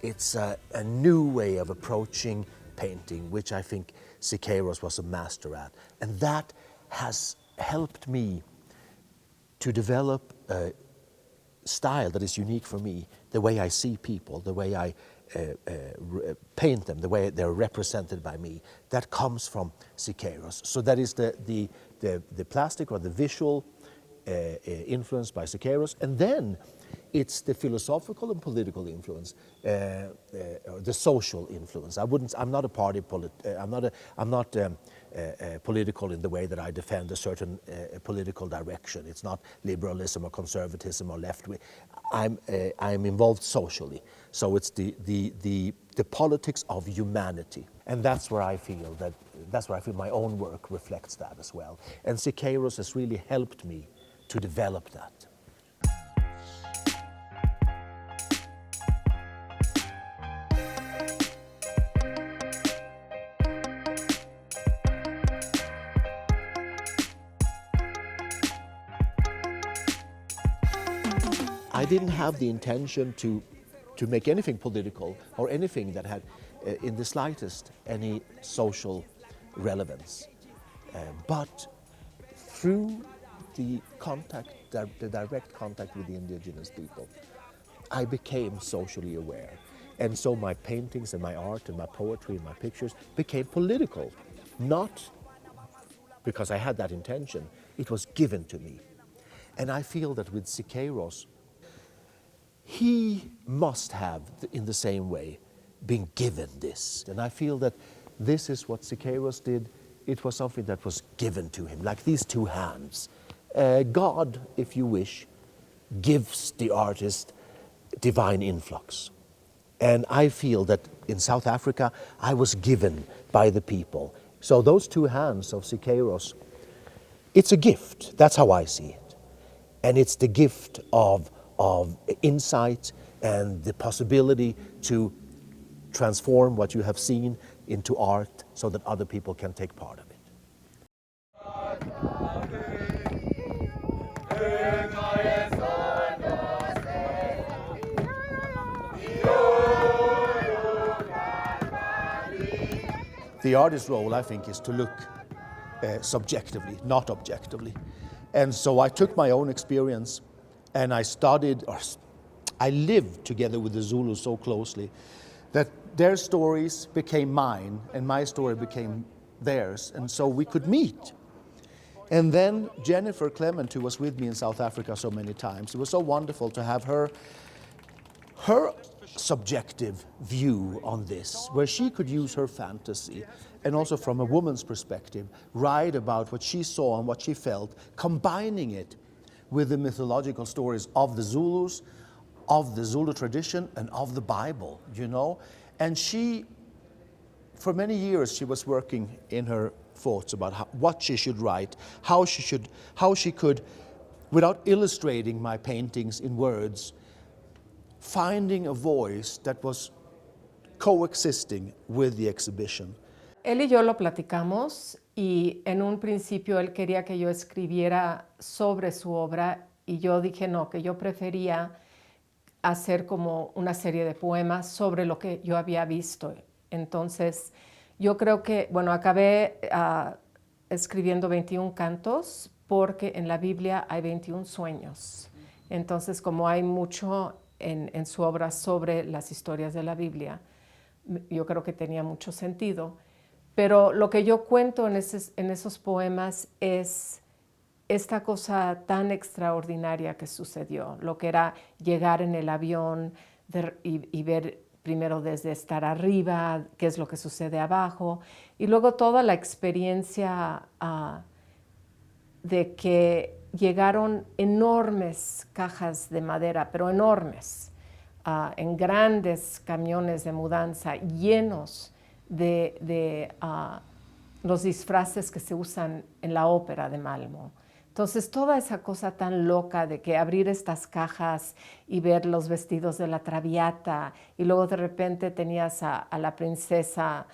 it's a new way of approaching painting, which I think Siqueiros was a master at. And that has helped me to develop a style that is unique for me, the way I see people, the way I paint them, the way they're represented by me. That comes from Siqueiros. So that is the plastic or the visual influence by Siqueiros, and then it's the philosophical and political influence, the social influence. I'm not a party I'm not political in the way that I defend a certain political direction. It's not liberalism or conservatism or left wing. I'm involved socially. So it's the politics of humanity, and that's where I feel my own work reflects that as well. And Siqueiros has really helped me to develop that. I didn't have the intention to make anything political or anything that had in the slightest any social relevance. But through the direct contact with the indigenous people, I became socially aware. And so my paintings and my art and my poetry and my pictures became political, not because I had that intention, it was given to me. And I feel that with Siqueiros, he must have, in the same way, been given this. And I feel that this is what Siqueiros did. It was something that was given to him, like these two hands. God, if you wish, gives the artist divine influx. And I feel that in South Africa, I was given by the people. So those two hands of Siqueiros, it's a gift. That's how I see it. And it's the gift of insight and the possibility to transform what you have seen into art so that other people can take part of it. The artist's role, I think, is to look subjectively, not objectively. And so I took my own experience and I studied, or I lived together with the Zulus so closely that their stories became mine and my story became theirs, and so we could meet. And then Jennifer Clement, who was with me in South Africa so many times, it was so wonderful to have her subjective view on this, where she could use her fantasy and also from a woman's perspective, write about what she saw and what she felt, combining it with the mythological stories of the Zulus, of the Zulu tradition, and of the Bible, you know. And she, for many years, she was working in her thoughts about what she should write, how she could, without illustrating my paintings in words, finding a voice that was coexisting with the exhibition. Él y yo lo platicamos y en un principio él quería que yo escribiera sobre su obra y yo dije no, que yo prefería hacer como una serie de poemas sobre lo que yo había visto. Entonces yo creo que, bueno, acabé escribiendo 21 cantos porque en la Biblia hay 21 sueños. Entonces como hay mucho en su obra sobre las historias de la Biblia, yo creo que tenía mucho sentido. Pero lo que yo cuento en esos poemas es esta cosa tan extraordinaria que sucedió, lo que era llegar en el avión y ver primero desde estar arriba, qué es lo que sucede abajo, y luego toda la experiencia de que llegaron enormes cajas de madera, pero enormes, en grandes camiones de mudanza llenos de los disfraces que se usan en la ópera de Malmö. Entonces, toda esa cosa tan loca de que abrir estas cajas y ver los vestidos de la Traviata, y luego de repente tenías a la princesa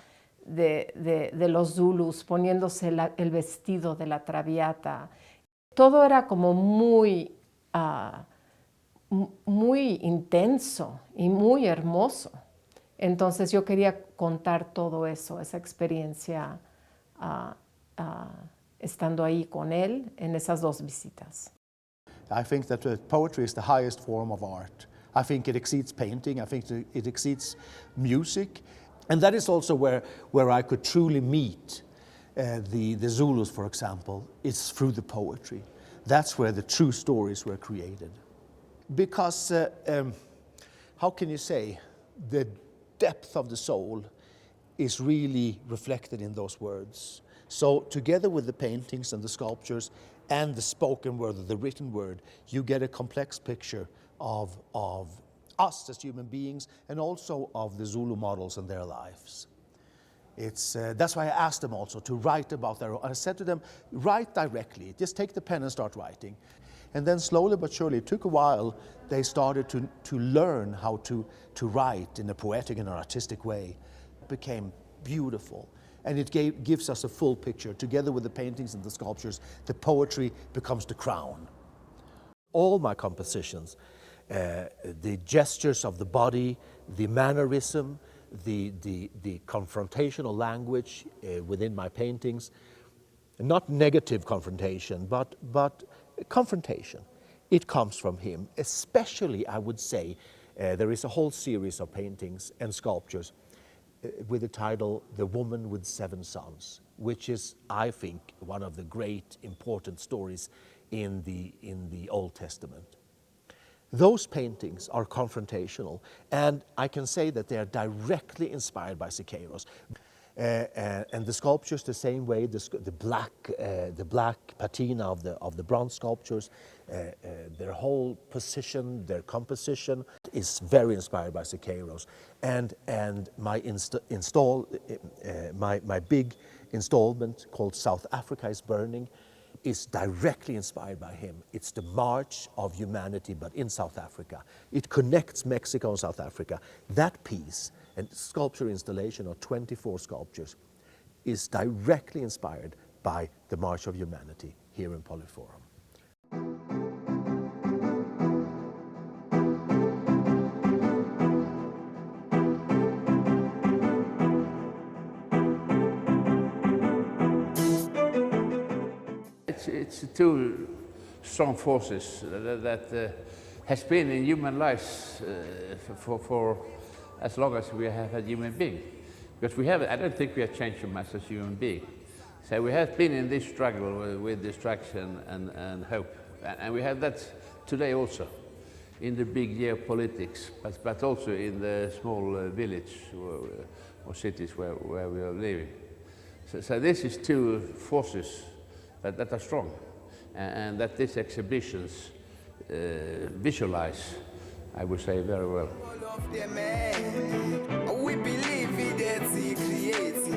de los Zulus poniéndose el vestido de la Traviata. Todo era como muy intenso y muy hermoso. Entonces yo quería contar todo eso, esa experiencia estando ahí con él en esas 2 visitas. I think that poetry is the highest form of art. I think it exceeds painting, I think it exceeds music. And that is also where I could truly meet the Zulus, for example. It's through the poetry. That's where the true stories were created. Because, how can you say, the depth of the soul is really reflected in those words. So together with the paintings and the sculptures and the spoken word, or the written word, you get a complex picture of us as human beings and also of the Zulu models and their lives. That's why I asked them also to write about their own. I said to them, write directly, just take the pen and start writing. And then slowly but surely, it took a while, they started to learn how to write in a poetic and artistic way. It became beautiful. And it gives us a full picture. Together with the paintings and the sculptures, the poetry becomes the crown. All my compositions, the gestures of the body, the mannerism, the confrontational language within my paintings, not negative confrontation, but confrontation. It comes from him. Especially, I would say, there is a whole series of paintings and sculptures with the title The Woman with 7 Sons, which is, I think, one of the great important stories in the Old Testament. Those paintings are confrontational, and I can say that they are directly inspired by Siqueiros. And the sculptures the same way, the black patina of the bronze sculptures, their whole position, their composition is very inspired by Siqueiros. And my big installment called South Africa is Burning is directly inspired by him. It's the march of humanity, but in South Africa. It connects Mexico and South Africa. That piece and sculpture installation of 24 sculptures is directly inspired by the March of Humanity here in Polyforum. It's 2 strong forces that has been in human lives for as long as we have had human beings. Because I don't think we have changed so much as human beings. So we have been in this struggle with distraction and hope. And we have that today also, in the big geopolitics, but also in the small village or cities where we are living. So this is 2 forces that are strong, and that these exhibitions visualize, I would say, very well. We believe that he creates.